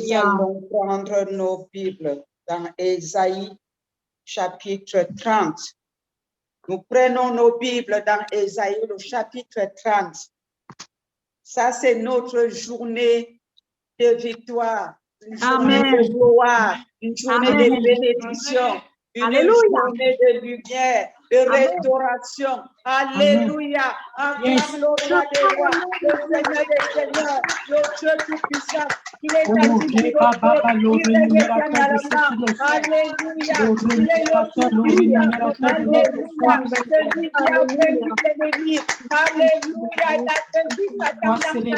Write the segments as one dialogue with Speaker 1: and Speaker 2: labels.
Speaker 1: Nous allons prendre nos Bibles dans Ésaïe chapitre 30. Nous prenons nos Bibles dans Ésaïe, le chapitre 30. Ça, c'est notre journée de victoire, une journée de gloire, une journée de bénédiction, une journée de lumière, de restauration. Alléluia. Acclame le roi des rois, le Seigneur des seigneurs, le Dieu tout-puissant. Il est assis sur le trône, il règne éternellement. Alléluia. Il est le tout-puissant. Alléluia. Celui qui a vaincu l'ennemi. Alléluia. Il a vaincu Satan dans sa vie.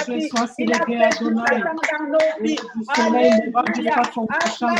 Speaker 1: Il a vaincu Satan dans nos vies. Alléluia. Acclame,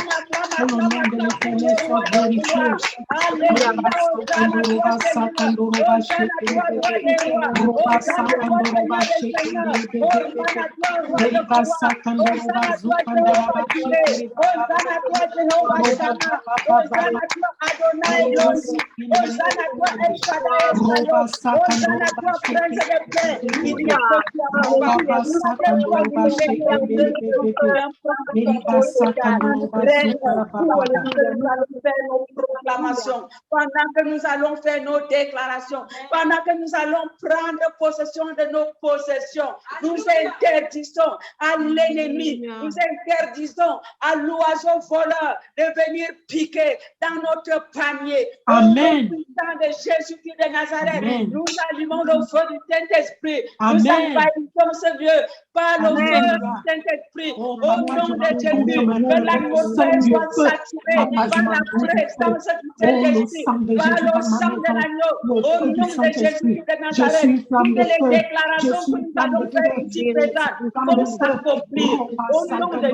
Speaker 1: pendant que nous allons faire nos déclarations, pendant que nous allons prendre possession de nos possessions, nous interdisons à l'ennemi, nous interdisons à l'oiseau voleur de venir piquer dans notre panier.
Speaker 2: Amen.
Speaker 1: Au nom de Jésus-Christ de Nazareth,
Speaker 2: Amen.
Speaker 1: nous allumons le feu du Saint-Esprit.
Speaker 2: Amen.
Speaker 1: Nous envahissons ce lieu par le
Speaker 2: Amen.
Speaker 1: feu du Saint-Esprit.
Speaker 2: Oh,
Speaker 1: Au nom de Jésus, que l'atmosphère soit saturée par la présence du Saint-Esprit, par le sang de l'agneau. Au nom de Jésus de Nazareth, toutes les déclarations que nous allons faire ici présentes vont s'accomplir. Au nom de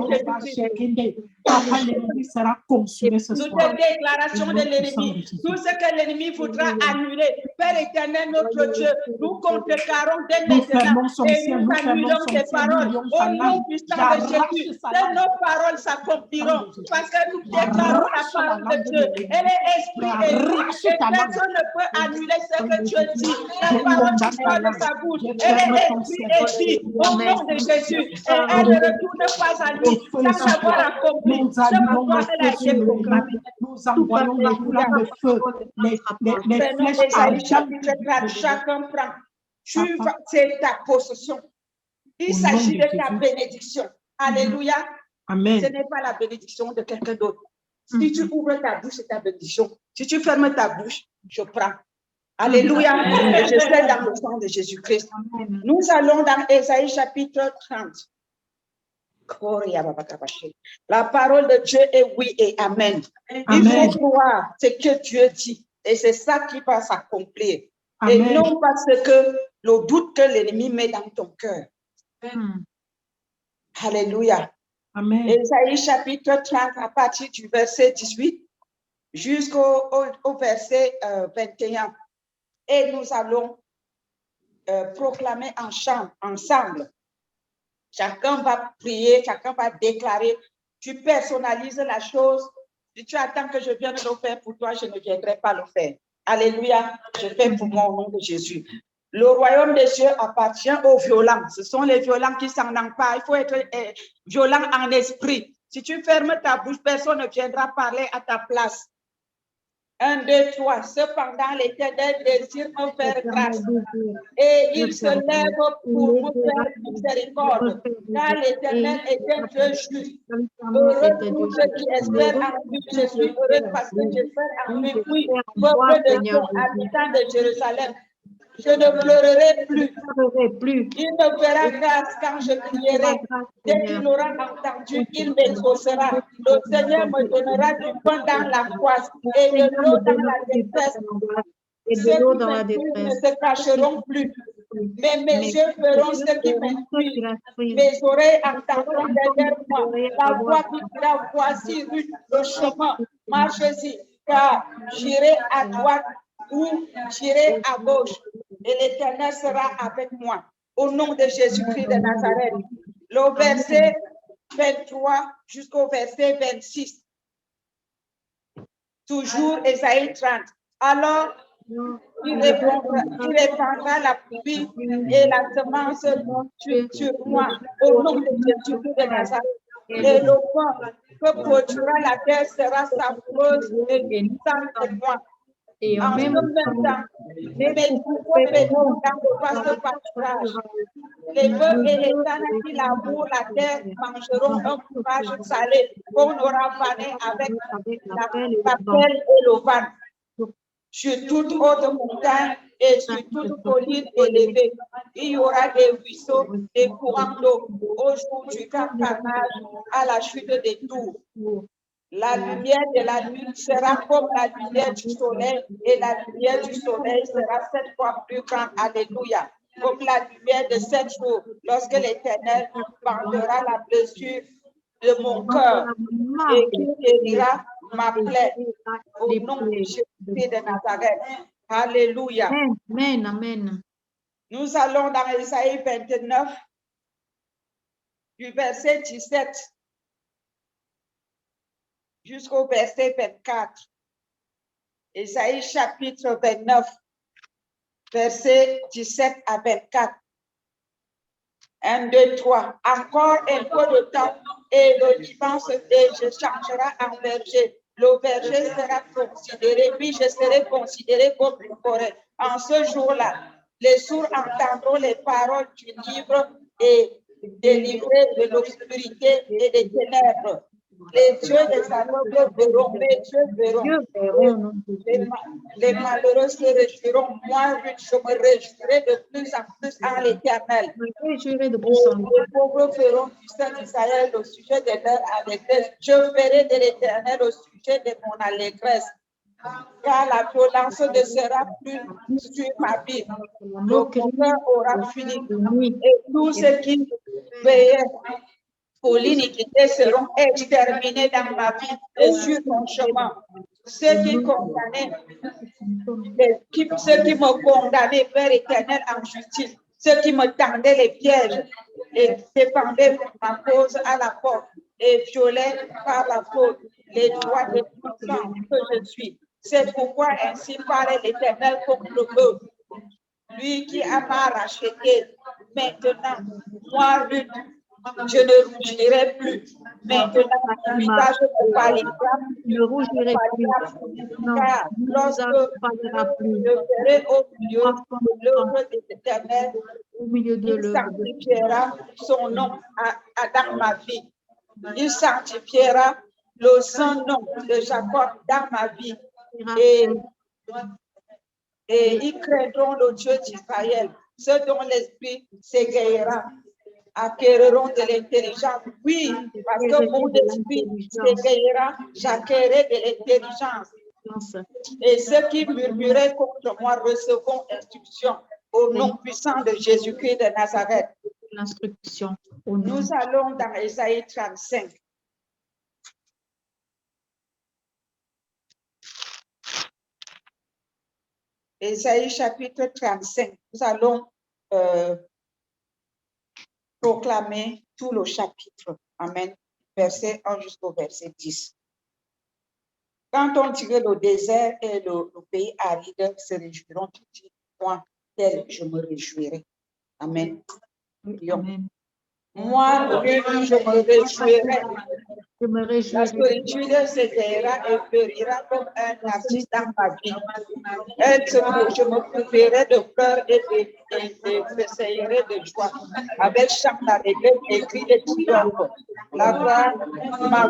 Speaker 1: Jésus. Toutes les déclarations de l'ennemi, tout ce que l'ennemi voudra annuler, Père éternel, notre Dieu, nous contrecarrons dès maintenant et nous annulons tes paroles. Au nom puissant de Jésus, que nos paroles s'accompliront parce que nous déclarons la parole de Dieu. Elle est esprit et vie. Et personne ne peut annuler ce que Dieu dit. La parole qui sort de sa bouche, elle est esprit et vie. Au nom de Jésus, et elle ne retourne pas à lui sans avoir accompli ce pourquoi elle a été proclamée.
Speaker 2: Nous envoyons la flamme de feu, les flèches
Speaker 1: chapitre 4, chacun prend. C'est ta possession. Il s'agit de ta bénédiction. Alléluia.
Speaker 2: Amen.
Speaker 1: Ce n'est pas la bénédiction de quelqu'un d'autre. Si tu ouvres ta bouche, c'est ta bénédiction. Si tu fermes ta bouche, je prends. Alléluia. Et je sais dans le sang de Jésus-Christ. Nous allons dans Ésaïe chapitre 30. La parole de Dieu est oui et amen. Il faut croire ce que Dieu dit. Et c'est ça qui va s'accomplir. Et non parce que le doute que l'ennemi met dans ton cœur. Alléluia.
Speaker 2: Amen.
Speaker 1: Ésaïe chapitre 30 à partir du verset 18 jusqu'au verset 21. Et nous allons proclamer en chant ensemble. Chacun va prier, chacun va déclarer. Tu personnalises la chose. Si tu attends que je vienne le faire pour toi, je ne viendrai pas le faire. Alléluia. Je fais pour moi au nom de Jésus. Le royaume des cieux appartient aux violents. Ce sont les violents qui s'en emparent. Il faut être violent en esprit. Si tu fermes ta bouche, personne ne viendra parler à ta place. 1, 2, 3. Cependant, l'Éternel désire me faire grâce. Et il se lève pour me faire miséricorde. Car l'Éternel est un Dieu juste. Heureux tous ceux qui espèrent en lui. Je suis heureux parce que j'espère en lui. Oui, peuple de Dieu, habitant de Jérusalem. Je ne pleurerai plus. Il me fera grâce quand je crierai. Dès qu'il aura entendu, il m'exaucera. Le Seigneur me donnera du pain dans l'angoisse et de l'eau dans la détresse. Ceux qui m'injurient ne se cacheront plus. Mais mes yeux feront ce qui m'inspire. Mes oreilles entendront derrière moi la voix qui dira voici rue le chemin. Marchez-y, car j'irai à droite ou j'irai à gauche. Et l'Éternel sera avec moi. Au nom de Jésus-Christ de Nazareth. Le verset 23 jusqu'au verset 26. Toujours Ésaïe 30. Alors, il répandra la pluie et la semence sur moi. Au nom de Jésus-Christ de Nazareth. et le vent que produira la terre sera savoureuse et sans moi.
Speaker 3: Et
Speaker 1: En ce même temps, mes troupeaux paieront dans le vaste pâturage. Les bœufs et les ânes qui labourent la terre mangeront un fourrage salé qu'on aura fané avec la pelle et le vent. Sur toute haute montagne et sur toute colline élevée, il y aura des ruisseaux, des courants d'eau au jour du grand carnage, à la chute des tours. La lumière de la nuit sera comme la lumière du soleil et la lumière du soleil sera 7 fois plus grande. Alléluia. Comme la lumière de 7 jours, lorsque l'Éternel bandera la blessure de mon cœur et qu'il guérira ma plaie au nom de Jésus de Nazareth. Alléluia.
Speaker 3: Amen, amen.
Speaker 1: Nous allons dans Ésaïe 29, du verset 17 jusqu'au verset 24. Ésaïe chapitre 29, verset 17 à 24. 1, 2, 3. Encore un peu de temps et le divan et je changerai en verger. Le verger sera considéré, puis je serai considéré comme une forêt. En ce jour-là, les sourds entendront les paroles du livre et délivrés de l'obscurité et des ténèbres. Les yeux des aveugles verront, mes yeux verront. Les malheureux se réjouiront. Moi, je me réjouirai de plus en plus en l'Éternel. Les pauvres feront du Saint d'Israël au sujet de leur allégresse. Je ferai de l'Éternel au sujet de mon allégresse. Car la violence ne sera plus sur ma vie. Le cœur aura fini. Et tous ceux qui veillent pour l'iniquité seront exterminés dans ma vie et sur mon chemin. Ceux qui me condamnaient, Père éternel, en justice, ceux qui me tendaient les pièges et défendaient ma cause à la porte et violaient par la faute les droits de tout sang que je suis. C'est pourquoi ainsi parle l'Éternel comme le veut. Lui qui m'a racheté, maintenant, moi, Ruth, je ne rougirai plus. Maintenant, mon visage ne parlera plus. Car lorsque je serai au milieu de l'œuvre de l'Éternel, il sanctifiera son nom dans ma vie. Il sanctifiera le saint nom de Jacob dans ma vie. Et ils craindront le Dieu d'Israël. Ceux dont l'esprit s'égayera acquériront de l'intelligence. Oui, parce que mon esprit s'égayera, j'acquérai de l'intelligence. Et ceux qui murmuraient contre moi recevront instruction au nom puissant de Jésus-Christ de Nazareth.
Speaker 3: L'instruction.
Speaker 1: Nous allons dans Ésaïe 35. Ésaïe chapitre 35. Nous allons proclamer tout le chapitre. Amen. Verset 1 jusqu'au verset 10. Quand on dirait le désert et le pays aride se réjouiront, tu dis, moi, tel je me réjouirai. Amen.
Speaker 3: Amen.
Speaker 1: Moi, je me réjouirai.
Speaker 3: Je me réjouirai.
Speaker 1: La solitude s'éteindra et fleurira comme un narcisse dans ma vie. Je me couvrirai de pleurs et m'essayerai de joie. Avec chant d'allégresse et cri de triomphe. Ma gloire sera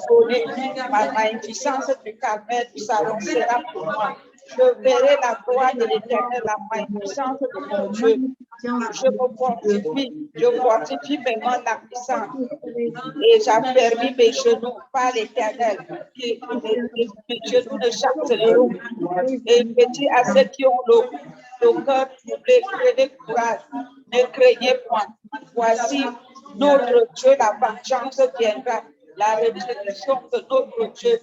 Speaker 1: donnée. Ma magnificence du Carmel du Salon sera pour moi. Je verrai la gloire de l'Éternel, la magnificence de mon Dieu. Je fortifie mes mains la puissance et j'affermis mes genoux par l'Éternel. Mes genoux ne chancelleront. Et je dis à ceux qui ont le cœur troublé, prenez courage, ne craignez point. Voici notre Dieu, la vengeance viendra, la rétribution de notre Dieu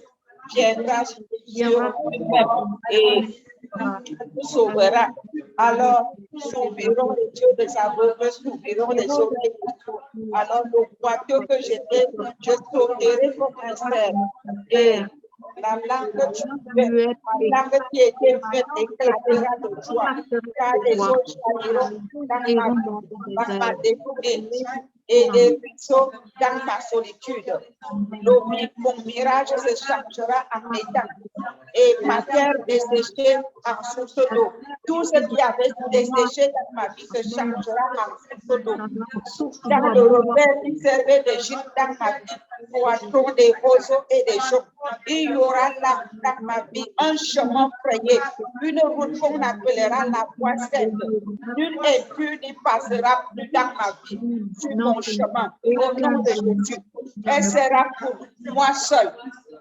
Speaker 1: viendra sur lui-même et nous sauvera. Alors, s'ouvriront les yeux des aveugles, s'ouvriront les oreilles. Alors, le boiteux que j'étais, je sauterai comme un cerf. Et la langue qui était faite éclatera de joie, car les eaux jailliront dans ma découverte. et des ruisseaux dans ma solitude. Mon mirage se changera en étang et ma terre desséchée en source d'eau. Tout ce qui avait desséché dans ma vie se changera en source d'eau. Dans le repère qui servait de gîte dans ma vie, poitrons des roseaux et des joncs, il y aura là dans ma vie un chemin frayé, une route qu'on appellera la voie sainte. Nul impur n'y passera plus dans ma vie sur mon chemin. Au nom de Jésus, elle sera pour moi seule.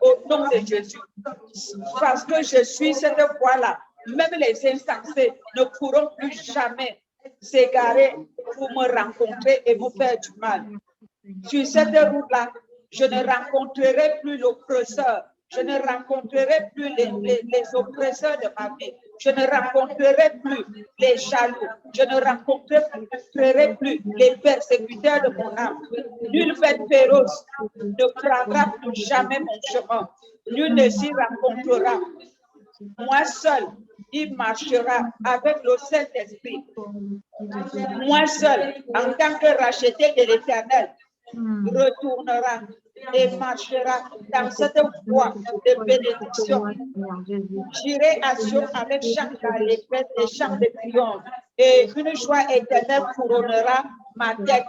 Speaker 1: Au nom de Jésus, parce que je suis cette voie-là. Même les insensés ne pourront plus jamais s'égarer pour me rencontrer et me faire du mal. Sur cette route-là, je ne rencontrerai plus l'oppresseur. Je ne rencontrerai plus les oppresseurs de ma vie. Je ne rencontrerai plus les jaloux. Je ne rencontrerai plus les persécuteurs de mon âme. Nulle bête féroce ne prendra plus jamais mon chemin. Nul ne s'y rencontrera. Moi seul, il marchera avec le Saint-Esprit. Moi seul, en tant que racheté de l'Éternel, retournera et marchera dans cette voie de bénédiction. J'irai à Sion avec chant d'allégresse et chant de triomphe, et une joie éternelle couronnera ma tête.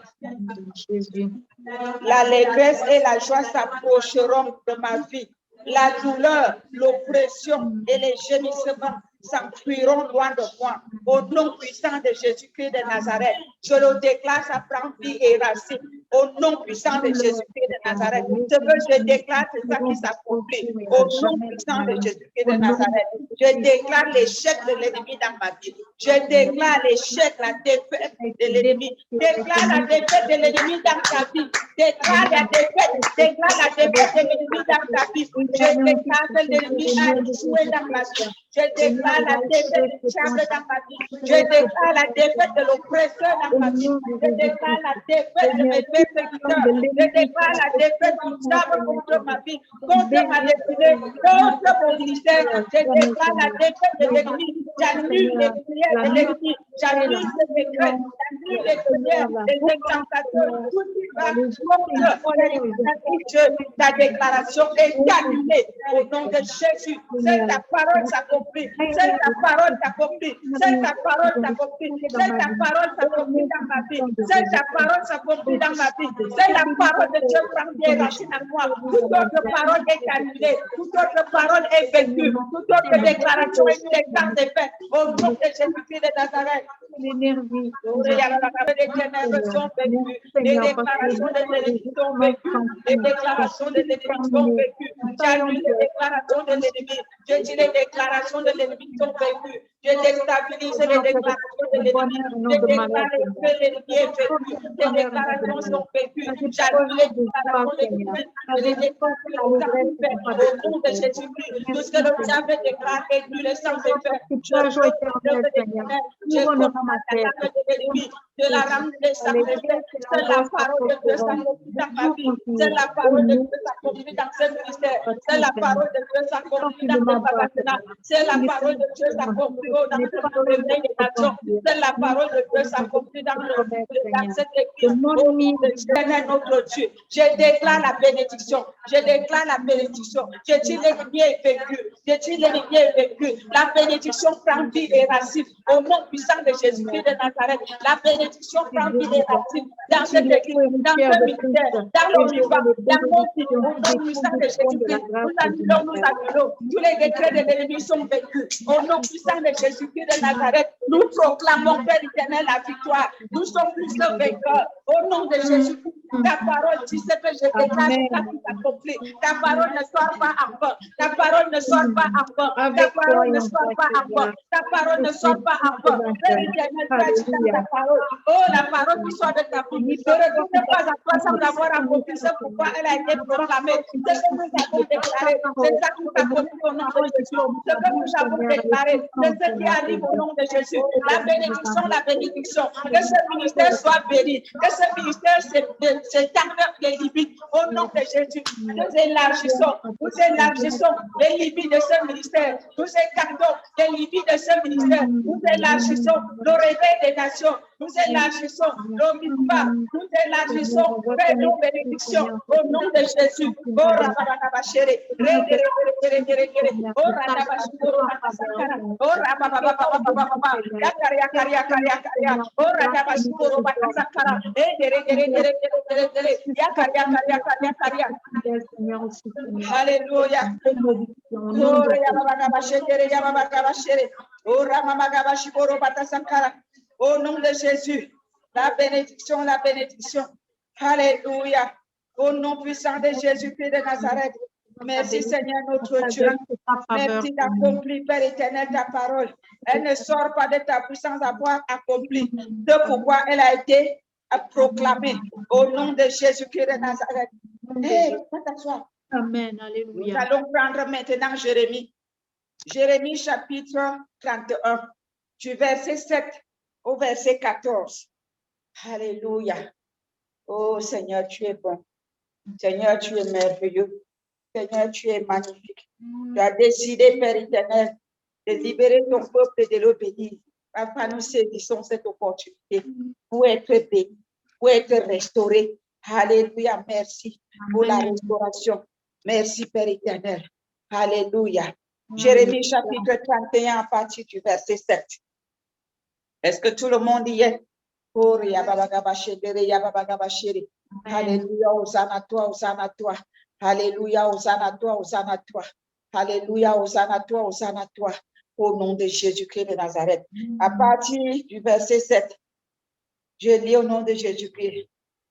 Speaker 1: L'allégresse et la joie s'approcheront de ma vie. La douleur, l'oppression et les gémissements s'enfuiront loin de moi. Au nom puissant de Jésus-Christ de Nazareth, je le déclare, ça prend vie et racine. Au nom puissant de Jésus-Christ de Nazareth, ce que je déclare, c'est ça qui s'accomplit. Au nom puissant de Jésus-Christ de Nazareth, je déclare l'échec de l'ennemi dans ma vie. Je déclare l'échec, la défaite de l'ennemi. Déclare la défaite de l'ennemi dans ta vie. Déclare la défaite de l'ennemi dans ta vie. Je déclare que l'ennemi a échoué dans ma vie. Je déclare la défaite du diable dans ma vie. Je déclare la défaite de l'oppresseur dans ma vie. Je déclare la défaite de mes persécuteurs. Je déclare la défaite du diable contre ma vie, contre ma destinée, contre mon ministère. Je déclare la défaite de l'ennemi. J'annule les prières de l'ennemi. J'annule les secrets. J'annule les prières, les incantations. Tout ce qui va contre ta déclaration est annulée au nom de Jésus. C'est ta parole s'accomplit. C'est ta parole s'accomplit. C'est ta parole s'accomplit. C'est ta parole s'accomplit dans ma vie. C'est ta parole s'accomplit dans ma vie. C'est la parole de Dieu prend des racines à moi. Toute autre parole est annulée. Toute autre parole est vaincue. Toute autre déclaration est faite. Au nom de Jésus-Christ de Nazareth. Les ténèbres sont vécues. Les déclarations de l'ennemi sont vécues. Les déclarations de l'ennemi sont vécues. J'annule les déclarations de l'ennemi. Je dis les déclarations de l'ennemi sont vécues. Je déstabilise les déclarations de l'ennemi. Je déclare que l'ennemi est vécu. Les déclarations sont vécues. J'annule les déclarations de l'ennemi. Je les déclare au nom de Jésus-Christ. Tout ce que le diable déclare est nul et sans effet. De la ramener s'accomplir. C'est la parole de Dieu s'accomplit dans ma vie. C'est la parole de Dieu s'accomplit dans ce ministère. C'est la parole de Dieu s'accomplit dans ce bâtiment. C'est la parole de Dieu s'accomplit dans ce réveil des nations. C'est la parole de Dieu s'accomplit dans cette église. Éternel notre Dieu, je déclare la bénédiction. Je déclare la bénédiction. Je dis l'ennemi est vécu. Je dis l'ennemi est vécu. La bénédiction prend vie et racine. Au nom puissant de Jésus-Christ de Nazareth, la bénédiction prend vie et racine dans cette église, dans ce ministère, dans le vivant, dans mon vie. Au nom puissant de Jésus-Christ, nous annulons. Tous les décrets de l'ennemi sont vécus. Au nom puissant de Jésus-Christ de Nazareth, nous proclamons, Père éternel, la victoire. Nous sommes plus que vainqueurs. Au nom de Jésus-Christ, ta parole dit ce que je déclare, ça qui s'accomplit. Ta parole ne sort pas en vain. Ta parole ne sort pas en vain. Ta parole ne sort pas en vain. Ta parole ne sort pas en vain. Père éternel, tu as dit dans ta parole. Oh, la parole qui sort de ta bouche. Ne retourne pas à toi sans avoir accompli ce pourquoi elle a été proclamée. C'est ce que nous avons déclaré. C'est ça qui s'accomplit au nom de Jésus. Ce que nous avons déclaré, c'est ce qui arrive au nom de Jésus. La bénédiction, la bénédiction. Que ce ministère soit béni. Que ce ministère s'étende les limites. Au nom de Jésus, nous élargissons les limites de ce ministère. Nous écartons les limites de ce ministère. Nous élargissons le réveil des nations. Nous élargissons nos mitzvahs, nous élargissons, fais nos bénédictions au nom de Jésus. Oh, Rabababachere, oh, Radabashiro, oh, Rababababababa, Yakaria, oh, Radabashiro, Batasakara, Yakaria. Alléluia. Au nom de Jésus, la bénédiction, la bénédiction. Alléluia. Au nom puissant de Jésus-Christ de Nazareth. Merci Seigneur notre Dieu. Merci d'accomplir, Père éternel, ta parole. Elle ne sort pas de ta puissance à avoir accompli ce pourquoi elle a été proclamée. Au nom de Jésus-Christ de Nazareth. Hey, t'asseoir.
Speaker 3: Amen. Alléluia.
Speaker 1: Nous allons prendre maintenant Jérémie. Jérémie chapitre 31, du verset 7 au verset 14. Alléluia. Oh Seigneur, tu es bon. Seigneur, tu es merveilleux. Seigneur, tu es magnifique. Tu as décidé, Père éternel, de libérer ton peuple et de l'obéir. Papa, nous saisissons cette opportunité pour être bénis, pour être restaurés. Alléluia. Merci pour la restauration. Merci, Père éternel. Alléluia. Jérémie chapitre 31 à partir du verset 7. Est-ce que tout le monde y est? Oh, alléluia, Hosanna toi, Hosanna toi. Alléluia, Hosanna toi, Hosanna toi. Alléluia, Hosanna toi, Hosanna toi. Au nom de Jésus-Christ de Nazareth. À partir du verset 7, je lis au nom de Jésus-Christ.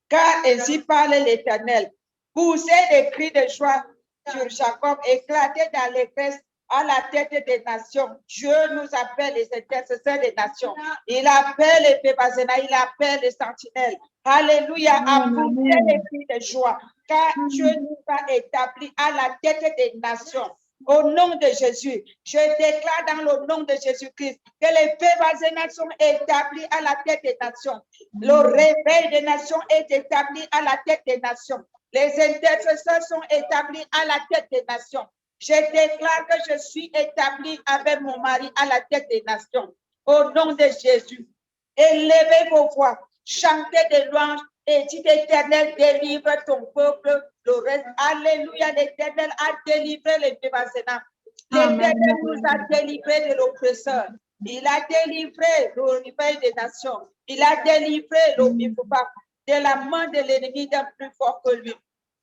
Speaker 1: Car ainsi parle l'Éternel. Poussez des cris de joie sur Jacob, éclatez dans les fesses à la tête des nations. Dieu nous appelle les intercesseurs des nations. Il appelle les Pébazéna, il appelle les sentinelles. Alléluia, à pousser les cris de joie, car Dieu nous a établis à la tête des nations. Au nom de Jésus, je déclare dans le nom de Jésus-Christ que les Pébazéna sont établis à la tête des nations. Le réveil des nations est établi à la tête des nations. Les intercesseurs sont établis à la tête des nations. Je déclare que je suis établi avec mon mari à la tête des nations. Au nom de Jésus, élevez vos voix, chantez des louanges et dites Éternel, délivre ton peuple. Le reste, alléluia, l'Éternel a délivré les Pébazéna. L'Éternel nous a délivrés de l'oppresseur. Il a délivré le réveil des nations. Il a délivré l'Obifuba de la main de l'ennemi d'un plus fort que lui.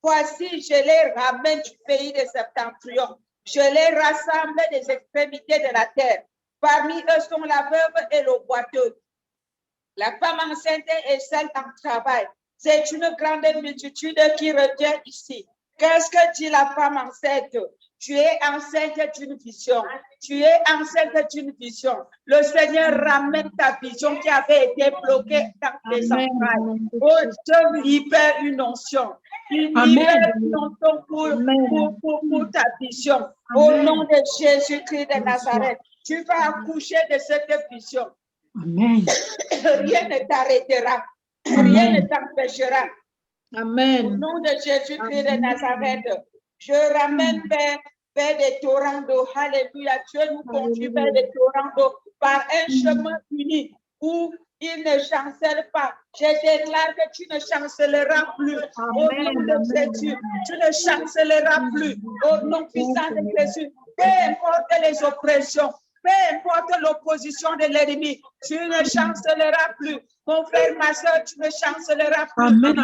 Speaker 1: Voici, je les ramène du pays de Septentrion. Je les rassemble des extrémités de la terre. Parmi eux sont la veuve et le boiteux, la femme enceinte et celle en travail. C'est une grande multitude qui revient ici. Qu'est-ce que dit la femme enceinte? Tu es enceinte d'une vision. Tu es enceinte d'une vision. Le Seigneur ramène ta vision qui avait été bloquée dans tes entrailles. Oh, Dieu libère une onction. Il libère une onction pour ta vision. Au nom de Jésus-Christ de Nazareth, tu vas accoucher de cette vision.
Speaker 2: Amen.
Speaker 1: Rien ne t'arrêtera. Rien ne t'empêchera.
Speaker 3: Amen.
Speaker 1: Au nom de Jésus-Christ de Nazareth, je ramène vers des torrents d'eau. Alléluia. Dieu nous conduit vers des torrents d'eau par un chemin uni où il ne chancelle pas. Je déclare que tu ne chancelleras plus. Au nom de Jésus, tu ne chancelleras plus. Au nom puissant de Jésus, peu importe les oppressions, peu importe l'opposition de l'ennemi, tu ne chancelleras plus. Mon frère, ma soeur, tu ne chancelleras plus.
Speaker 2: Amen.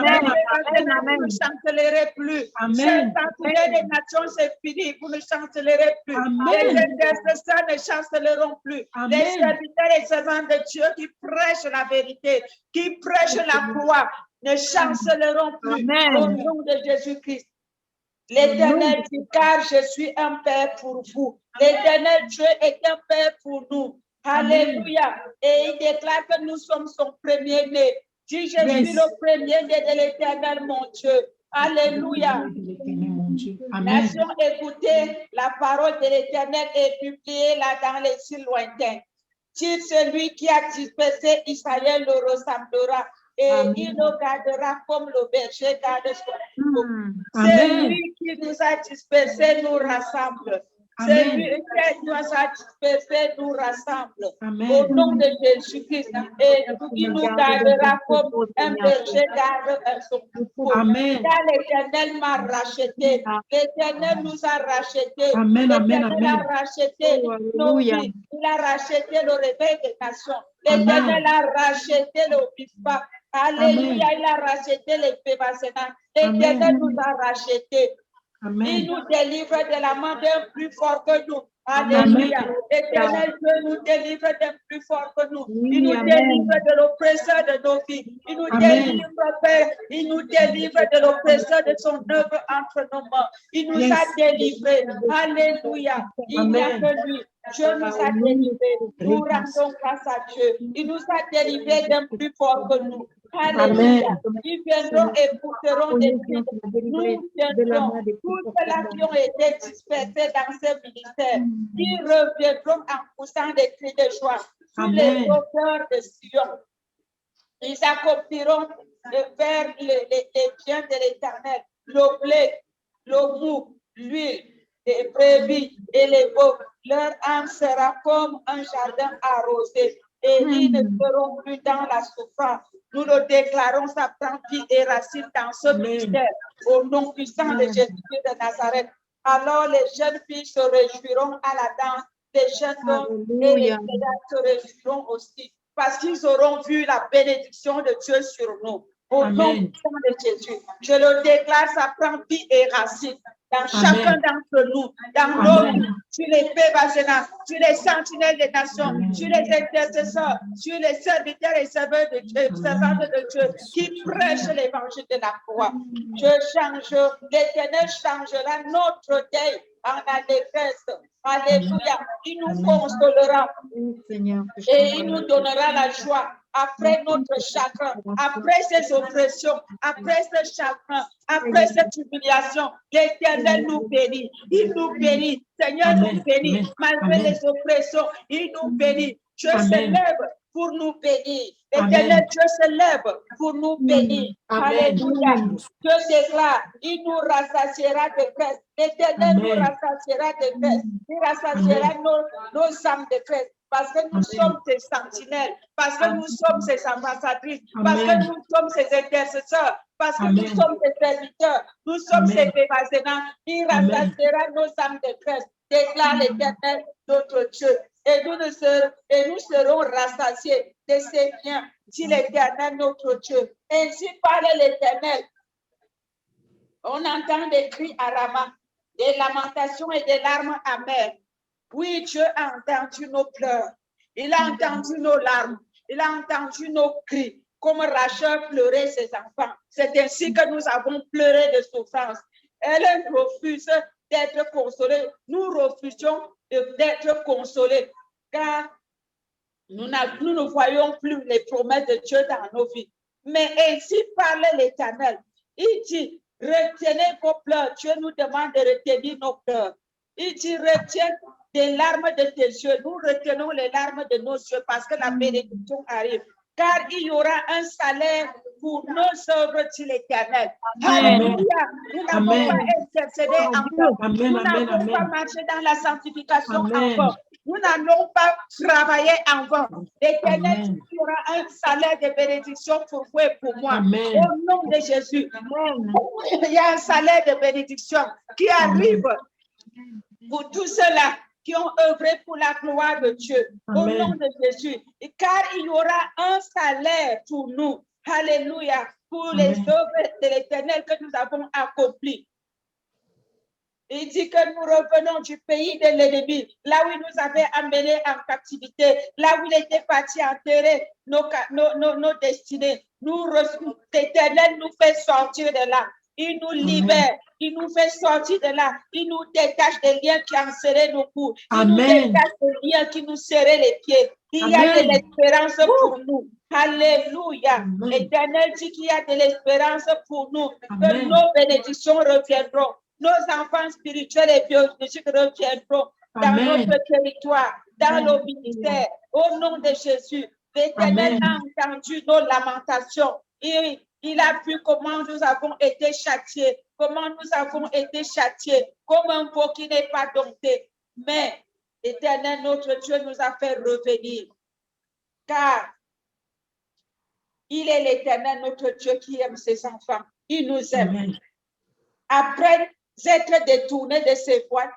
Speaker 1: Tu ne chancelleras plus.
Speaker 2: Amen.
Speaker 1: Les des nations, c'est fini. Vous ne chancellerez plus.
Speaker 2: Amen.
Speaker 1: Les intercesseurs ne chancelleront plus.
Speaker 2: Amen.
Speaker 1: Les serviteurs et servants de Dieu qui prêchent la vérité, qui prêchent la croix, ne chancelleront plus.
Speaker 2: Amen.
Speaker 1: Au nom de Jésus-Christ. L'Éternel dit, car je suis un Père pour vous. L'Éternel Dieu est un Père pour nous. Alléluia. Et il déclare que nous sommes son premier-né. Dis, je suis le premier-né de l'Éternel, mon Dieu. Alléluia. Nation, écoutez la parole de l'Éternel et publiez-la dans les cieux lointains. Si celui qui a dispersé Israël le ressemblera et il le gardera comme le berger garde son troupeau. Celui qui nous a dispersés nous rassemble. Celui qui doit satisfaire nous rassemble.
Speaker 2: Amen.
Speaker 1: Au nom de Jésus-Christ. Et il nous gardera comme un berger garde son troupeau.
Speaker 2: Amen.
Speaker 1: Car l'Éternel m'a racheté. L'Éternel nous a racheté.
Speaker 2: Amen, amen,
Speaker 1: L'Éternel a
Speaker 2: amen.
Speaker 1: racheté nos vies. Il a racheté le réveil des nations. L'Éternel a racheté le Bispa. Alléluia, il a racheté les Pébasénas. L'Éternel nous a racheté.
Speaker 2: Amen.
Speaker 1: Il nous délivre de la main d'un plus fort que nous. Alléluia. L'Éternel Dieu nous délivre d'un plus fort que nous. Il nous délivre de l'oppresseur de nos vies. Il nous délivre, Père. Il nous délivre de l'oppresseur de son œuvre entre nos mains. Il nous a délivrés. Alléluia. Il n'y a que lui. Dieu nous a délivrés. Nous rendons grâce à Dieu. Il nous a délivrés d'un plus fort que nous. Alléluia. Ils viendront et porteront des cris. Nous viendrons. Tous ceux-là qui ont été dispersés dans ce ministère, ils reviendront en poussant des cris de joie sur les hauteurs de Sion. Ils accompliront vers les biens de l'Éternel, le blé, le mou, l'huile, les brebis et les veaux. Leur âme sera comme un jardin arrosé et ils ne seront plus dans la souffrance. Nous le déclarons, ça prend vie et racine dans ce ministère au nom puissant de Jésus-Christ de Nazareth. Alors les jeunes filles se réjouiront à la danse, les jeunes hommes et les vieillards se réjouiront aussi parce qu'ils auront vu la bénédiction de Dieu sur nous. Au nom puissant de Jésus, je le déclare, ça prend vie et racine dans chacun d'entre nous, dans nos vies, sur les Pébasénas, sur les sentinelles des nations, sur les intercesseurs, sur les serviteurs et servantes de Dieu, qui prêchent l'évangile de la croix. L'Éternel changera notre deuil en allégresse. Alléluia. Il nous consolera et il nous donnera la joie. Après notre chagrin, après ces oppressions, après ce chagrin, après cette humiliation, l'Éternel nous bénit. Il nous bénit. Seigneur nous bénit. Malgré les oppressions, il nous bénit. Dieu se lève pour nous bénir. L'Éternel Dieu se lève pour nous bénir. Alléluia. Dieu déclare, il nous rassasiera de grâce. L'Éternel nous rassasiera de grâce. Il rassasiera nos âmes de grâce. Parce que nous sommes ses sentinelles, parce que nous sommes ses ambassadrices, parce que nous sommes ses intercesseurs, parce que nous sommes ses serviteurs, nous sommes ses Pébasénas. Il rassasiera nos âmes de grâce, déclare l'Éternel notre Dieu. Et nous serons rassasiés de ses biens, dit l'Éternel notre Dieu. Ainsi parle l'Éternel. On entend des cris à Rama, des lamentations et des larmes amères. Oui, Dieu a entendu nos pleurs. Il a entendu nos larmes. Il a entendu nos cris. Comme Rachel pleurait ses enfants. C'est ainsi que nous avons pleuré de souffrance. Elle refuse d'être consolée. Nous refusons d'être consolés. Car nous ne voyons plus les promesses de Dieu dans nos vies. Mais ainsi parle l'Éternel. Il dit, retenez vos pleurs. Dieu nous demande de retenir nos pleurs. Il dit, retiens des larmes de tes yeux. Nous retenons les larmes de nos yeux parce que la bénédiction arrive. Car il y aura un salaire pour nos œuvres, dit l'Éternel. Alléluia. Nous n'avons pas intercédé encore. Nous n'avons pas marché dans la sanctification encore. Nous n'allons pas travailler avant. L'Éternel, il y aura un salaire de bénédiction pour vous et pour moi. Au nom de Jésus. Il y a un salaire de bénédiction qui arrive pour tous ceux-là qui ont œuvré pour la gloire de Dieu, au nom de Jésus. Et car il y aura un salaire pour nous, alléluia, pour les œuvres de l'Éternel que nous avons accomplies. Il dit que nous revenons du pays de l'ennemi, là où il nous avait amenés en captivité, là où il était parti enterrer nos destinées. L'Éternel nous fait sortir de là. Il nous libère, il nous fait sortir de là, il nous détache des liens qui enserraient nos cous, il nous détache des liens qui nous serraient les pieds. Il y a de l'espérance pour nous. Alléluia. L'Éternel dit qu'il y a de l'espérance pour nous, que nos bénédictions reviendront, nos enfants spirituels et biologiques reviendront dans notre territoire, dans nos ministères. Au nom de Jésus, l'Éternel a entendu nos lamentations. Il a vu comment nous avons été châtiés, comme un veau qui n'est pas dompté. Mais, Éternel, notre Dieu nous a fait revenir, car il est l'Éternel, notre Dieu, qui aime ses enfants. Il nous aime.
Speaker 2: Amen.
Speaker 1: Après être détourné de ses voies,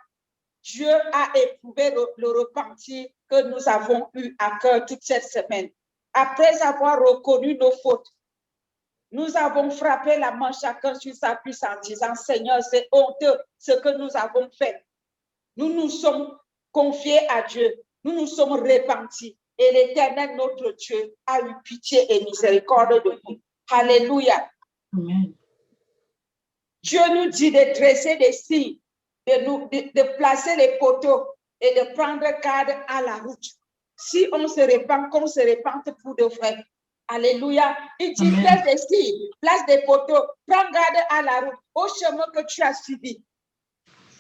Speaker 1: Dieu a éprouvé le repentir que nous avons eu à cœur toute cette semaine. Après avoir reconnu nos fautes, nous avons frappé la main chacun sur sa cuisse en disant, Seigneur, c'est honteux ce que nous avons fait. Nous nous sommes confiés à Dieu. Nous nous sommes repentis. Et l'Éternel, notre Dieu, a eu pitié et miséricorde de nous. Alléluia.
Speaker 2: Amen.
Speaker 1: Dieu nous dit de dresser des signes, de placer les poteaux et de prendre garde à la route. Si on se répand, qu'on se répande pour de vrai. Alléluia. Il dit, place des signes, place des poteaux, prends garde à la route, au chemin que tu as suivi.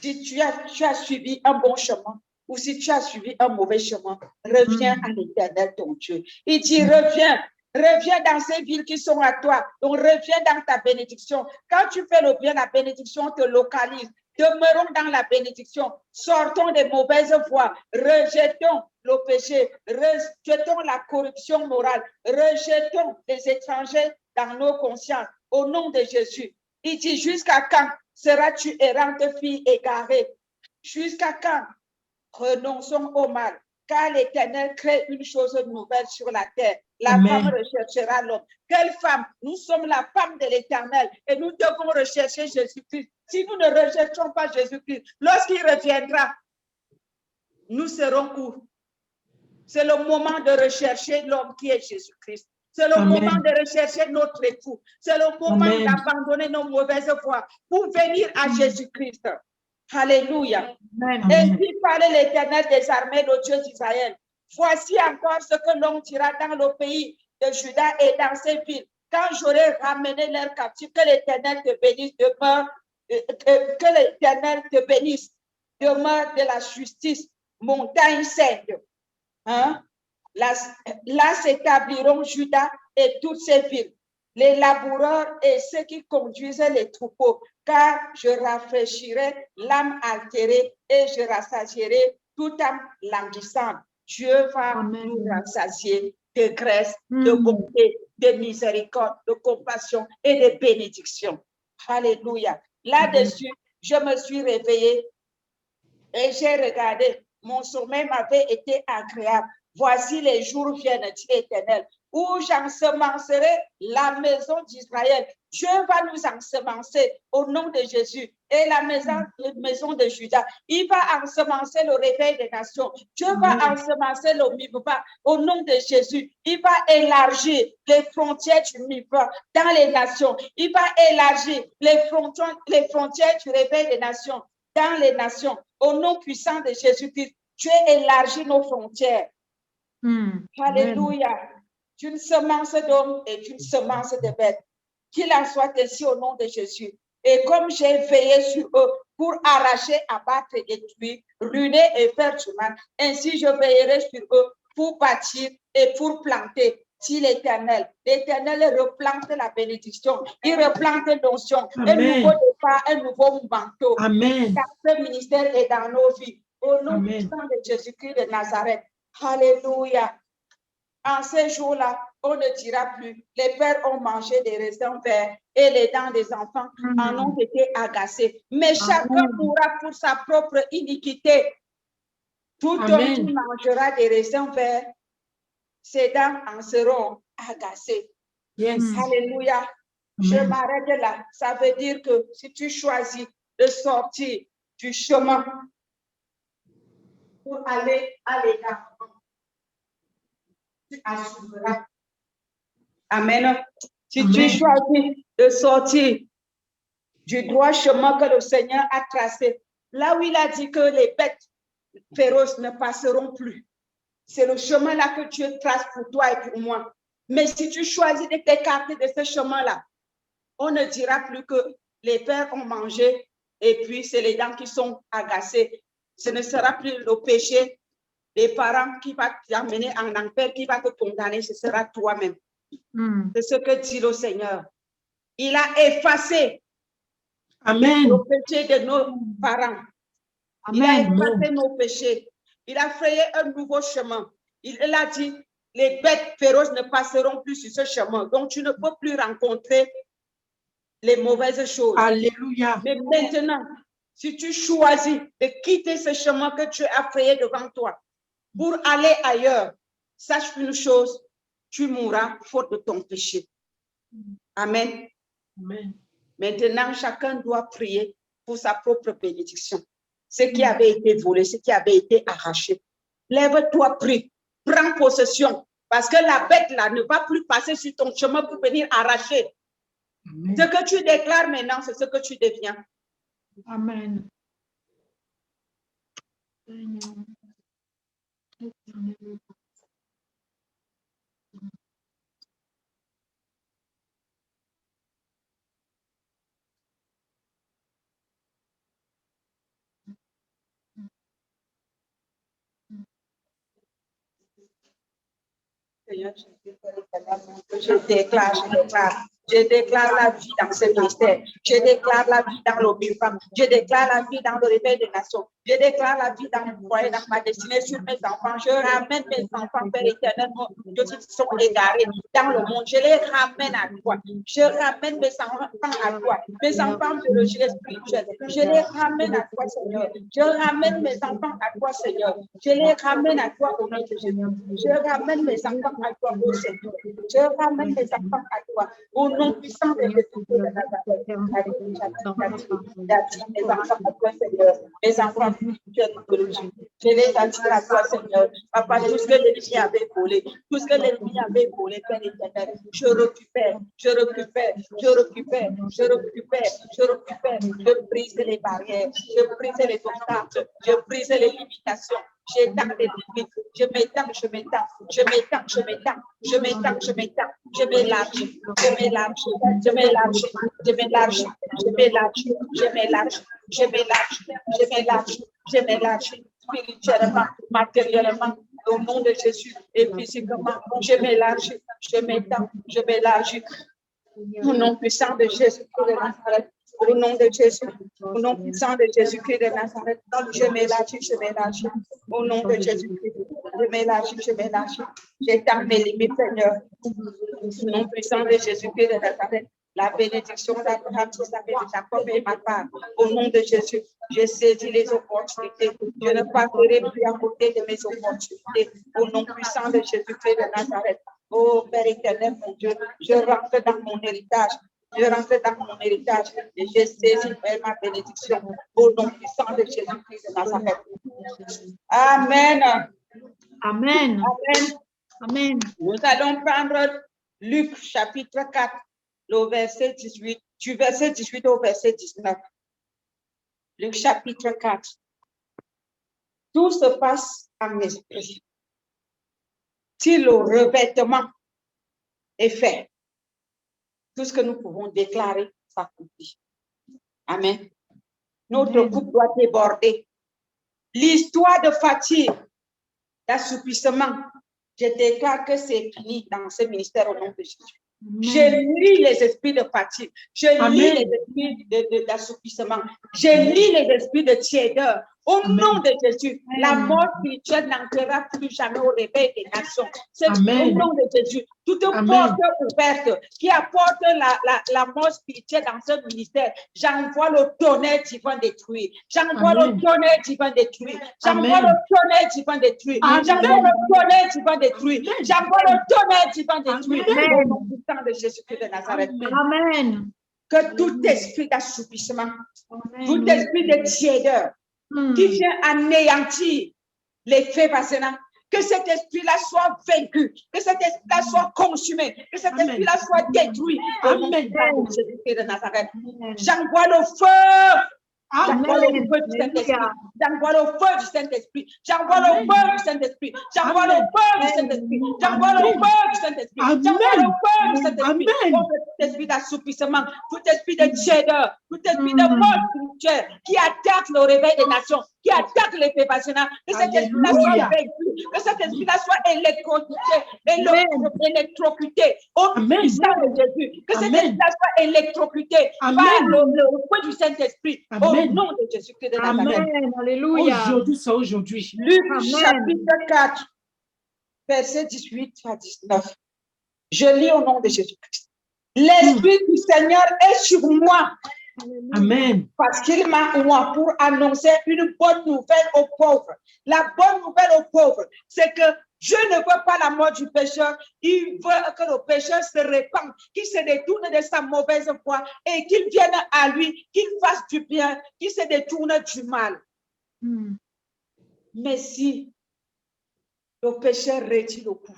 Speaker 1: Si tu as suivi un bon chemin ou si tu as suivi un mauvais chemin, reviens à l'Éternel, ton Dieu. Il dit, reviens dans ces villes qui sont à toi. Donc, reviens dans ta bénédiction. Quand tu fais le bien, la bénédiction te localise. Demeurons dans la bénédiction. Sortons des mauvaises voies. Rejetons le péché. Rejetons la corruption morale. Rejetons les étrangers dans nos consciences. Au nom de Jésus. Il dit, jusqu'à quand seras-tu errante fille égarée? Jusqu'à quand? Renonçons au mal, car l'Éternel crée une chose nouvelle sur la terre. La femme recherchera l'homme. Quelle femme? Nous sommes la femme de l'Éternel et nous devons rechercher Jésus-Christ. Si nous ne recherchons pas Jésus-Christ, lorsqu'il reviendra, nous serons où? C'est le moment de rechercher l'homme qui est Jésus-Christ. C'est le moment de rechercher notre époux. C'est le moment d'abandonner nos mauvaises voies pour venir à Jésus-Christ. Alléluia. Ainsi parlait l'Éternel des armées, le Dieu d'Israël. Voici encore ce que l'on dira dans le pays de Juda et dans ses villes. Quand j'aurai ramené leurs captifs, que l'Éternel te bénisse, que l'Éternel te bénisse, demeure de la justice, montagne sainte. Hein? Là s'établiront Juda et toutes ses villes, les laboureurs et ceux qui conduisent les troupeaux, car je rafraîchirai l'âme altérée et je rassasierai toute âme languissante. Dieu va nous rassasier de grâce, de bonté, de miséricorde, de compassion et de bénédiction. Alléluia. Là-dessus, je me suis réveillée et j'ai regardé. Mon sommeil m'avait été agréable. Voici les jours viennent, dit l'Éternel, où j'ensemencerai la maison d'Israël. Dieu va nous ensemencer au nom de Jésus. Et la maison de Juda, il va ensemencer le réveil des nations. Dieu va ensemencer le Mivva au nom de Jésus. Il va élargir les frontières du Mivva dans les nations. Il va élargir les frontières du réveil des nations dans les nations. Au nom puissant de Jésus-Christ, Dieu élargit nos frontières. Alléluia. D'une semence d'hommes et d'une semence de bêtes. Qu'il en soit ainsi au nom de Jésus. Et comme j'ai veillé sur eux pour arracher, abattre et détruire, ruiner et faire du mal, ainsi je veillerai sur eux pour bâtir et pour planter. Si l'Éternel replante la bénédiction, il replante l'onction, un nouveau départ, un nouveau manteau.
Speaker 2: Amen.
Speaker 1: Dans ce ministère et dans nos vies. Au nom puissant de Jésus-Christ de Nazareth. Alléluia. En ces jours-là, on ne dira plus, les pères ont mangé des raisins verts et les dents des enfants en ont été agacées. Mais chacun mourra pour sa propre iniquité. Tout homme qui mangera des raisins verts, ses dents en seront agacées.
Speaker 2: Yes.
Speaker 1: Alléluia. Je m'arrête là. Ça veut dire que si tu choisis de sortir du chemin pour aller à l'égarement, tu assumeras. Amen. Si tu choisis de sortir du droit chemin que le Seigneur a tracé, là où il a dit que les bêtes féroces ne passeront plus, c'est le chemin là que Dieu trace pour toi et pour moi. Mais si tu choisis de t'écarter de ce chemin-là, on ne dira plus que les pères ont mangé et puis c'est les dents qui sont agacées. Ce ne sera plus le péché des parents qui va t'amener en enfer, qui va te condamner, ce sera toi-même. C'est ce que dit le Seigneur. Il a effacé le péché de nos parents. Il a
Speaker 3: Amen.
Speaker 1: effacé nos péchés. Il a frayé un nouveau chemin. Il a dit, les bêtes féroces ne passeront plus sur ce chemin. Donc, tu ne peux plus rencontrer les mauvaises choses.
Speaker 2: Alléluia.
Speaker 1: Mais maintenant, si tu choisis de quitter ce chemin que tu as frayé devant toi pour aller ailleurs, sache une chose, tu mourras faute de ton péché. Amen.
Speaker 2: Amen.
Speaker 1: Maintenant, chacun doit prier pour sa propre bénédiction. Ce qui avait été volé, ce qui avait été arraché. Lève-toi, prie, prends possession, parce que la bête là ne va plus passer sur ton chemin pour venir arracher.
Speaker 2: Amen.
Speaker 1: Ce que tu déclares maintenant, c'est ce que tu deviens.
Speaker 3: Amen.
Speaker 1: Seigneur, je déclare la vie dans ce ministère. Je déclare la vie dans l'Obifam. Je déclare la vie dans le réveil des nations. Je déclare la vie dans mon foyer, dans ma destinée, sur mes enfants. Je ramène mes enfants, Père éternel, qui sont égarés dans le monde. Je les ramène à toi. Je ramène mes enfants à toi. Mes enfants de rejet spirituel. Je les ramène à toi, Seigneur. Je ramène mes enfants à toi, Seigneur. Je les ramène à toi au nom de Jésus. Je ramène mes enfants à toi, au Seigneur. Je ramène mes enfants à toi. Au nom puissant de Jésus de Nazareth. Mes enfants à toi, Seigneur. Mes enfants, je les attire à toi, Seigneur. Papa, tout ce que l'ennemi avait volé, tout ce que l'ennemi avait volé, Père éternel, je récupère, je récupère, je récupère, je récupère, je récupère. Je brise les barrières, je brise les obstacles, je brise les limitations. J'étends les limites, je m'étends, je m'étends, je m'étends, je m'étends, je m'étends, je m'étends, je m'élargis, je m'élargis, je m'élargis, je m'élargis, je m'élargis, je m'élargis, je m'élargis, je m'élargis, je m'élargis, spirituellement, matériellement, au nom de Jésus et physiquement, je m'élargis, je m'étends, je m'élargis. Au nom puissant de Jésus-Christ de Nazareth, au nom de Jésus, au nom puissant de Jésus-Christ de Nazareth, je m'élargis, je m'élargis. Au nom de Jésus-Christ, je m'élargis, je m'élargis. J'étends mes limites, Seigneur. Au nom puissant de Jésus-Christ de Nazareth, la bénédiction d'Abraham, d'Isaac et de Jacob est ma part. Au nom de Jésus, je saisis les opportunités. Je ne passerai plus à côté de mes opportunités. Au nom puissant de Jésus-Christ de Nazareth. Oh Père éternel, mon Dieu, je rentre dans mon héritage. Je rentre dans mon héritage et je saisis ma bénédiction. Au nom puissant de Jésus-Christ de Nazareth. Amen.
Speaker 3: Amen.
Speaker 1: Amen.
Speaker 3: Amen.
Speaker 1: Nous allons prendre Luc chapitre 4, le verset 18, du verset 18 au verset 19. Luc chapitre 4. Tout se passe en esprit. Si le revêtement est fait, tout ce que nous pouvons déclarer s'accomplit. Amen. Notre coupe doit déborder. L'histoire de fatigue, d'assoupissement, je déclare que c'est fini dans ce ministère au nom de Jésus. Je lis les esprits de fatigue. Je lis les esprits d'assoupissement. Je lis les esprits de tiédeur. Au nom de Jésus, la mort spirituelle n'entrera plus jamais au réveil des nations. C'est au nom de Jésus. Toute porte ouverte qui apporte la mort spirituelle dans ce ministère, j'envoie le tonnerre divin détruire. J'envoie le tonnerre divin détruire. J'envoie le tonnerre divin détruire. J'envoie le tonnerre divin détruire. J'envoie le tonnerre divin détruire. Au nom puissant de Jésus-Christ de Nazareth.
Speaker 3: Amen.
Speaker 1: Que tout esprit d'assoupissement, tout esprit de tiédeur, qui vient anéantir les faits vacinants, que cet esprit-là soit vaincu, que cet esprit-là soit consumé, que cet esprit-là soit détruit. Amen. De Nazareth. J'envoie le feu. J'envoie le feu du Saint-Esprit. J'envoie le feu du Saint-Esprit. J'envoie le feu du Saint-Esprit. J'envoie le feu du Saint-Esprit. J'envoie le feu du Saint-Esprit. J'envoie le feu du Saint-Esprit. Tout esprit d'assoupissement, tout esprit de tiédeur, tout esprit de mort spirituelle qui attaque le réveil des nations, qui attaque les faits passionnants, que cet esprit-là soit vaincu Que cet esprit-là soit électrocuté au nom de Jésus. Que cet esprit-là soit électrocuté par le feu du Saint-Esprit au nom de Jésus-Christ de Nazareth.
Speaker 3: Amen. Alléluia.
Speaker 2: Aujourd'hui, c'est aujourd'hui.
Speaker 1: Luc
Speaker 3: Amen.
Speaker 1: chapitre 4, verset 18 à 19. Je lis au nom de Jésus-Christ. L'Esprit du Seigneur est sur moi.
Speaker 2: Amen.
Speaker 1: Parce qu'il m'a oint pour annoncer une bonne nouvelle aux pauvres. La bonne nouvelle aux pauvres, c'est que Dieu ne veut pas la mort du pécheur. Il veut que le pécheur se répande, qu'il se détourne de sa mauvaise voie et qu'il vienne à lui, qu'il fasse du bien, qu'il se détourne du mal. Mais si le pécheur retire le coup,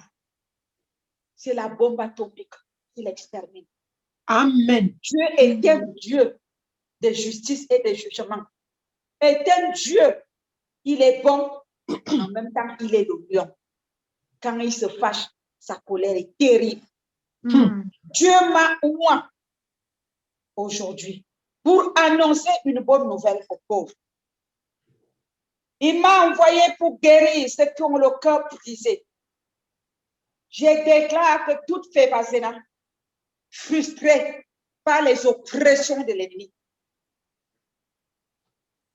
Speaker 1: c'est la bombe atomique qui l'extermine.
Speaker 2: Amen.
Speaker 1: Dieu est un Dieu de justice et de jugement. Est un Dieu, il est bon, en même temps, il est le lion. Quand il se fâche, sa colère est terrible. Dieu m'a oint aujourd'hui pour annoncer une bonne nouvelle aux pauvres. Il m'a envoyé pour guérir ceux qui ont le cœur brisé. Je déclare que toute Fébazéna, frustrée par les oppressions de l'ennemi,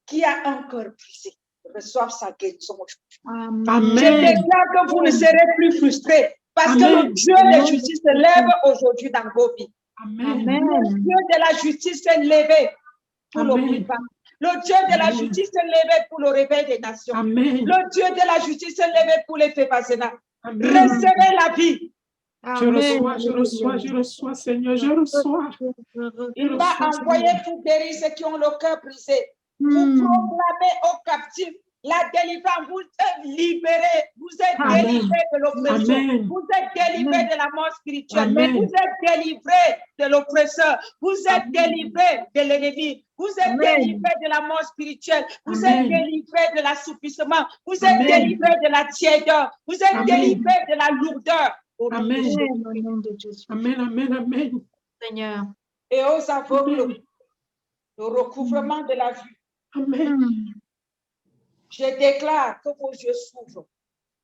Speaker 1: qui a un cœur brisé, reçoive sa guérison aujourd'hui.
Speaker 2: Amen.
Speaker 1: Je déclare que vous ne serez plus frustrés parce que le Dieu de justice se lève aujourd'hui dans vos vies.
Speaker 2: Amen.
Speaker 1: Le Dieu de la justice s'est levé pour le vivant. Le Dieu de la justice s'est levé pour le réveil des nations.
Speaker 2: Amen.
Speaker 1: Le Dieu de la justice s'est levé pour les Fébazéna. Recevez la vie.
Speaker 2: Je reçois, Seigneur, je reçois.
Speaker 1: Il m'a envoyé pour guérir ceux qui ont le cœur brisé, pour proclamer aux captifs la délivrance. Vous êtes libérés, vous êtes délivrés de l'oppression, vous êtes délivrés de la mort spirituelle, vous êtes délivrés de l'oppresseur, vous êtes délivrés de l'ennemi, vous êtes délivrés de la mort spirituelle, vous êtes délivrés de l'assouplissement, vous êtes délivrés de la tiédeur, vous êtes délivrés de la lourdeur.
Speaker 2: Amen. Amen, amen, amen.
Speaker 3: Seigneur.
Speaker 1: Et aux aveugles, le recouvrement de la vue.
Speaker 2: Amen.
Speaker 1: Je déclare que vos yeux s'ouvrent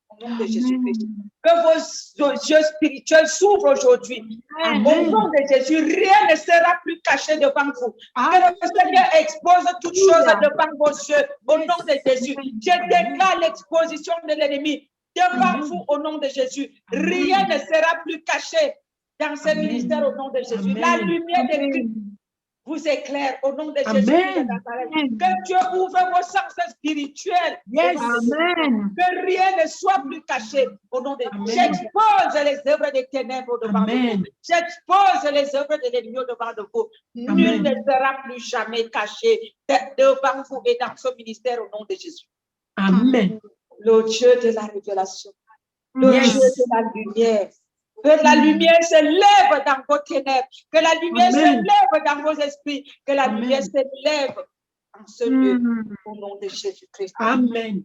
Speaker 1: au nom de Jésus-Christ. Que vos yeux spirituels s'ouvrent aujourd'hui. Au nom de Jésus, rien ne sera plus caché devant vous. Que le Seigneur expose toutes choses devant vos yeux au nom de Jésus. Je déclare l'exposition de l'ennemi devant vous au nom de Jésus. Rien ne sera plus caché dans ce ministère au nom de Jésus. La lumière de Christ vous éclaire au nom de Jésus. Que Dieu ouvre vos sens spirituels.
Speaker 3: Amen.
Speaker 1: Que rien ne soit plus caché au nom de Jésus. J'expose les œuvres des ténèbres devant vous. J'expose les œuvres de l'ennemi devant vous. Nul ne sera plus jamais caché devant vous et dans ce ministère au nom de Jésus.
Speaker 2: Amen.
Speaker 1: Le Dieu de la révélation, le Dieu de la lumière. Que la lumière se lève dans vos ténèbres, que la lumière se lève dans vos esprits, que la lumière se lève en ce lieu, au nom de Jésus-Christ.
Speaker 2: Amen.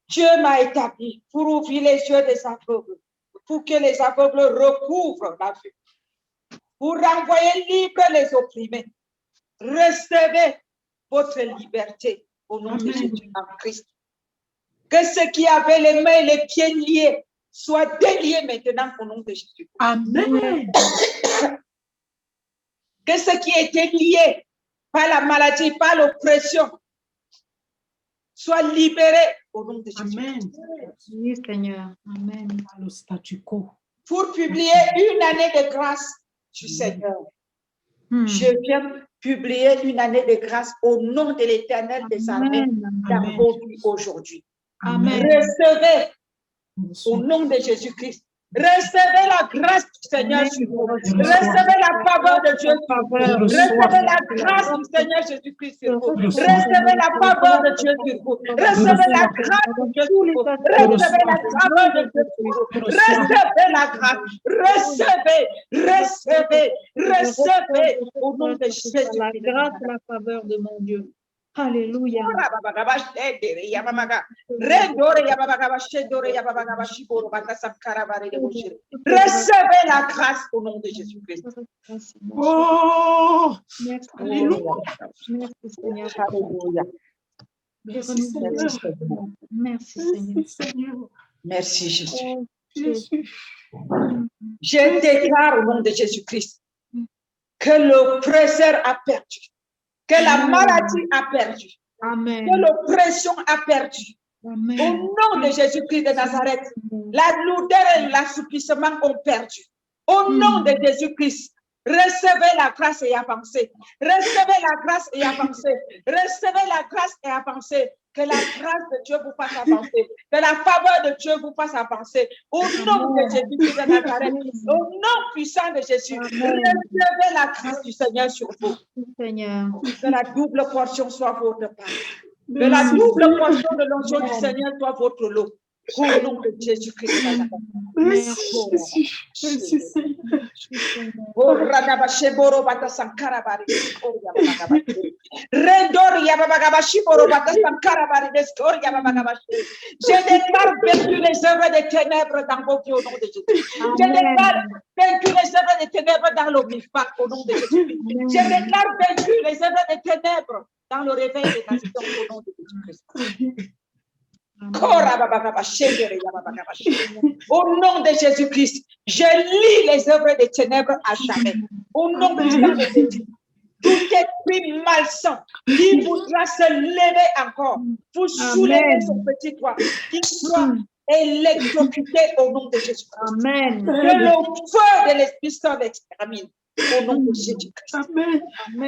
Speaker 1: Dieu m'a établi pour ouvrir les yeux des aveugles, pour que les aveugles recouvrent la vue, pour renvoyer libres les opprimés. Recevez votre liberté au nom de Jésus en Christ. Que ceux qui avaient les mains et les pieds liés soient déliés maintenant au nom de Jésus.
Speaker 2: Amen.
Speaker 1: Que ceux qui étaient liés par la maladie, par l'oppression, soient libérés au nom de Jésus.
Speaker 2: Amen.
Speaker 3: Oui, Seigneur. Amen.
Speaker 2: Le statu quo.
Speaker 1: Pour publier une année de grâce du Seigneur. Je viens publier une année de grâce au nom de l'Éternel des armées dans vos vies aujourd'hui.
Speaker 3: Amen.
Speaker 1: Recevez au nom de Jésus-Christ. Recevez la grâce du Seigneur sur vous. Recevez la faveur de Dieu sur vous. Recevez la grâce du Seigneur Jésus-Christ sur vous. Recevez la faveur de Dieu sur vous. Recevez la grâce de Dieu sur vous. Recevez la faveur de Dieu sur vous. Recevez la grâce. Recevez au nom de Jésus.
Speaker 3: La grâce, la faveur de mon Dieu. Alléluia.
Speaker 1: Recevez la grâce au nom de Jésus-Christ.
Speaker 2: Oh,
Speaker 3: merci.
Speaker 2: alléluia.
Speaker 3: Merci Seigneur.
Speaker 1: Alléluia.
Speaker 3: Merci, Seigneur. Merci, Seigneur.
Speaker 1: Merci, Jésus.
Speaker 3: Oh, Jésus.
Speaker 1: Je déclare au nom de Jésus-Christ que l'oppresseur a perdu, que la maladie a perdu,
Speaker 3: Amen.
Speaker 1: que l'oppression a perdu.
Speaker 3: Amen.
Speaker 1: Au nom de Jésus-Christ de Nazareth, la lourdeur et l'assouplissement ont perdu. Au nom de Jésus-Christ, recevez la grâce et avancez. Recevez la grâce et avancez. Recevez la grâce et avancez. Que la grâce de Dieu vous fasse avancer. Que la faveur de Dieu vous fasse avancer. Au nom de Jésus-Christ de Nazareth, au nom puissant de Jésus, recevez la grâce du Seigneur sur vous.
Speaker 3: Seigneur.
Speaker 1: Que la double portion soit votre part. Que la double portion de l'onction du Seigneur soit votre lot. Au nom de Jésus-Christ de Nazareth.
Speaker 2: Merci, Seigneur.
Speaker 1: Oh, Radabashe Borobata Sankara Bari, Redor Yabagabashi Borobata Sankara Bari, Destor Yabagabashi. Je déclare vaincu les œuvres des ténèbres dans vos vies au nom de Jésus. Je déclare vaincu les œuvres des ténèbres dans l'omnifac au nom de Jésus. Je déclare vaincu les œuvres des ténèbres dans le réveil des nations au nom de Jésus-Christ. Au nom de Jésus-Christ, je lis les œuvres des ténèbres à jamais. Au nom de Jésus, tout esprit malsain qui voudra se lever encore, vous soulever son petit doigt, qu'il soit électrocuté au nom de Jésus-Christ.
Speaker 3: Amen.
Speaker 1: Que le feu de l'Esprit Saint l'extermine au nom de Jésus-Christ.
Speaker 2: Amen.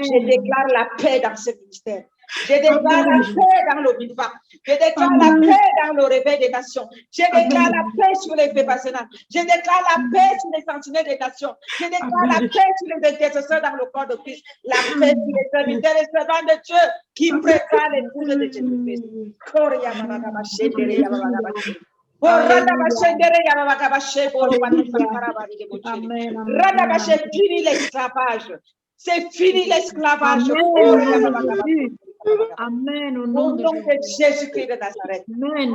Speaker 1: Je déclare la paix dans ce ministère. Je déclare la paix dans le vivant. Je déclare la paix dans le réveil des nations. Je déclare la paix sur les Pépasénats. Je déclare la paix sur les sentinelles des nations. Je déclare la paix sur les intercesseurs dans le corps de Christ. La paix sur les serviteurs et servants de Dieu qui préparent les l'épouse de Jésus-Christ. Fini l'esclavage. C'est fini l'esclavage.
Speaker 3: Amen. Au
Speaker 1: Au
Speaker 3: nom
Speaker 1: nom
Speaker 3: de
Speaker 1: de Jésus-Christ de Nazareth.
Speaker 3: Amen.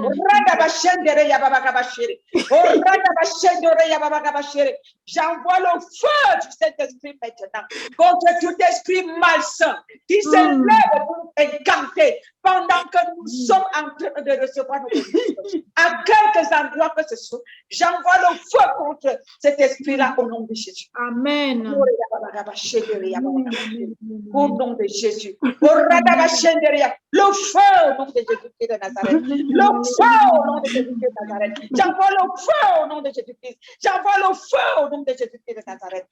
Speaker 1: J'envoie le feu du Saint-Esprit maintenant contre tout esprit malsain qui se lève pour incanter pendant que nous sommes en train de recevoir notre Christ. À quelques endroits que ce soit, j'envoie le feu contre cet esprit-là au nom de Jésus.
Speaker 3: Amen.
Speaker 1: Au nom de Jésus. Le feu au nom de Jésus-Christ de Nazareth. Le feu au nom de Jésus-Christ de Nazareth. J'envoie le feu au nom de Jésus-Christ. J'envoie le feu au nom de Jésus-Christ de Nazareth.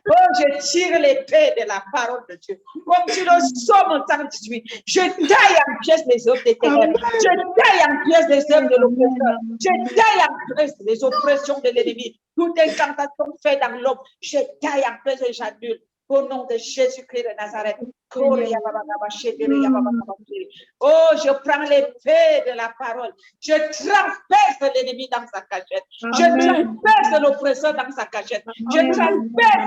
Speaker 1: Oh, je tire l'épée de la parole de Dieu. Comme tu le Somme 118. Je taille en pièces les œuvres des ténèbres. Je taille en pièces les œuvres de l'oppresseur. Je taille en pièces les oppressions de l'ennemi. Toute incantation faite dans l'homme, je taille en pièces et j'annule. Au nom de Jésus-Christ de Nazareth. Oh, je prends l'épée de la parole. Je transperce l'ennemi dans sa cachette. Je transperce l'oppresseur dans sa cachette. Je transperce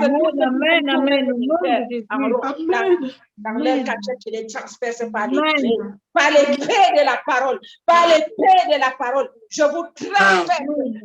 Speaker 1: dans leur cachette, je les transperce par l'épée. Par l'épée de la parole. Par l'épée de la parole. Je vous transperce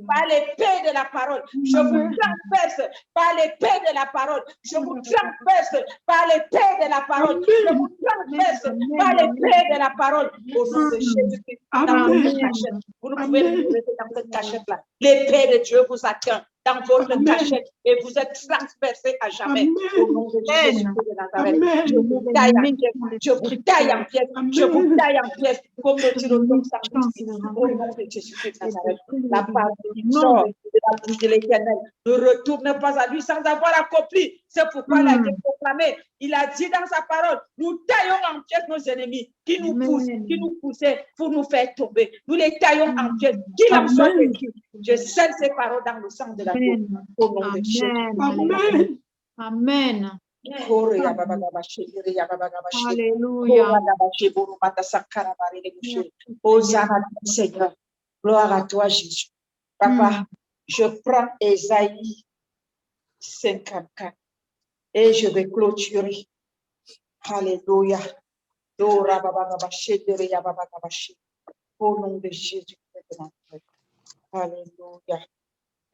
Speaker 1: par l'épée de la parole. Je vous transperce par l'épée de la parole. Je vous transperce par l'épée de la parole. Je vous transperce par l'épée de la parole. Au nom de Jésus-Christ, dans votre cachette. Vous ne pouvez plus rester dans cette cachette-là. L'épée de Dieu vous atteint dans votre cachette et vous êtes transpercé à jamais. Au nom de Jésus de Nazareth, je vous taille en pièces, je vous taille en pièces, je vous taille en pièces, comme le dit le nom au nom de Jésus de Nazareth. La parole qui sort de la bouche de l'Éternel ne retourne pas à lui sans avoir accompli. C'est pourquoi il a été proclamé. Il a dit dans sa parole, nous taillons en pièces nos ennemis qui nous poussent, qui nous poussaient pour nous faire tomber. Nous les taillons en pièces. Qu'il en soit vécu. Je scelle ces paroles dans le sang de la vie. Au nom de Jésus.
Speaker 2: Amen.
Speaker 3: Amen.
Speaker 1: Alléluia. Seigneur. Gloire à toi, Jésus. Papa, je prends Ésaïe 54 et je vais clôturer. Alléluia. Au nom de Jésus. Alléluia.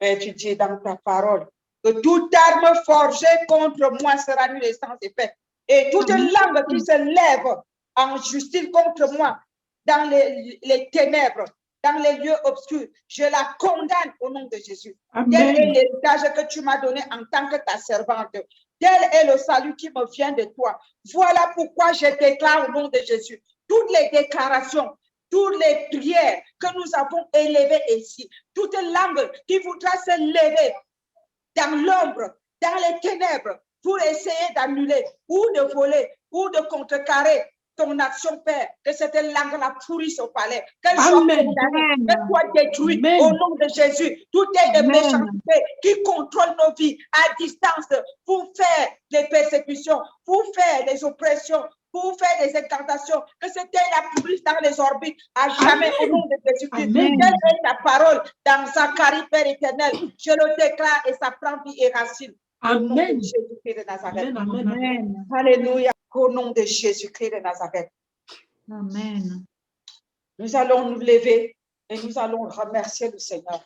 Speaker 1: Mais tu dis dans ta parole que toute arme forgée contre moi sera nulle sans effet. Et toute langue qui se lève en justice contre moi dans les ténèbres, dans les lieux obscurs, je la condamne au nom de Jésus. Tel est l'héritage que tu m'as donné en tant que ta servante. Tel est le salut qui me vient de toi. Voilà pourquoi je déclare au nom de Jésus toutes les déclarations, toutes les prières que nous avons élevées ici, toute langue qui voudra se lever dans l'ombre, dans les ténèbres, pour essayer d'annuler ou de voler ou de contrecarrer ton action, Père, que cette langue-là pourrisse au palais, qu'elle soit condamnée, qu'elle soit détruite au nom de Jésus. Tout est de méchanceté qui contrôle nos vies à distance pour faire des persécutions, pour faire des oppressions, pour faire des incantations, que c'était la pourrisse dans les orbites, à jamais au nom de Jésus-Christ. Telle est ta parole dans Zacharie, Père éternel. Je le déclare et ça prend vie et racine. Au nom de Jésus-Christ de Nazareth.
Speaker 3: Amen.
Speaker 1: Alléluia. Au nom de Jésus-Christ de Nazareth.
Speaker 3: Amen.
Speaker 1: Nous allons nous lever et nous allons remercier le Seigneur.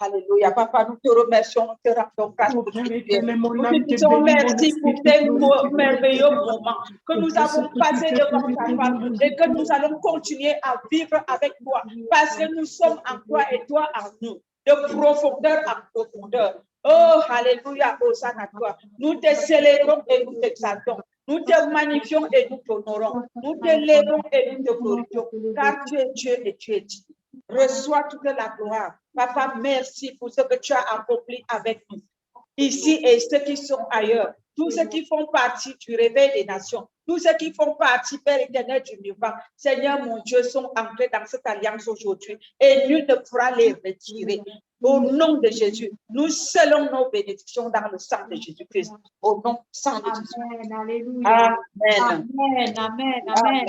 Speaker 1: Alléluia. Papa, nous te remercions, nous te rendons grâce pour ce que tu es. Nous te disons merci pour ces merveilleux moments que nous avons passés devant ta femme et que nous allons continuer à vivre avec toi parce que nous sommes en toi et toi en nous, de profondeur en profondeur. Oh, alléluia, Hosanna à toi. Nous te célébrons et nous t'exaltons. Nous te magnifions et nous t'honorons. Nous te lèvons et nous te glorifions, car tu es Dieu et tu es digne. Reçois toute la gloire. Papa, merci pour ce que tu as accompli avec nous, ici et ceux qui sont ailleurs. Tous ceux qui font partie du réveil des nations, tous ceux qui font partie, Père éternel, du Nirvan, Seigneur mon Dieu, sont entrés dans cette alliance aujourd'hui et nul ne pourra les retirer. Au nom de Jésus, nous scellons nos bénédictions dans le sang de Jésus-Christ. Au nom sang de Jésus.
Speaker 3: Amen. Alléluia.
Speaker 1: Amen.
Speaker 3: Amen. Amen. Amen.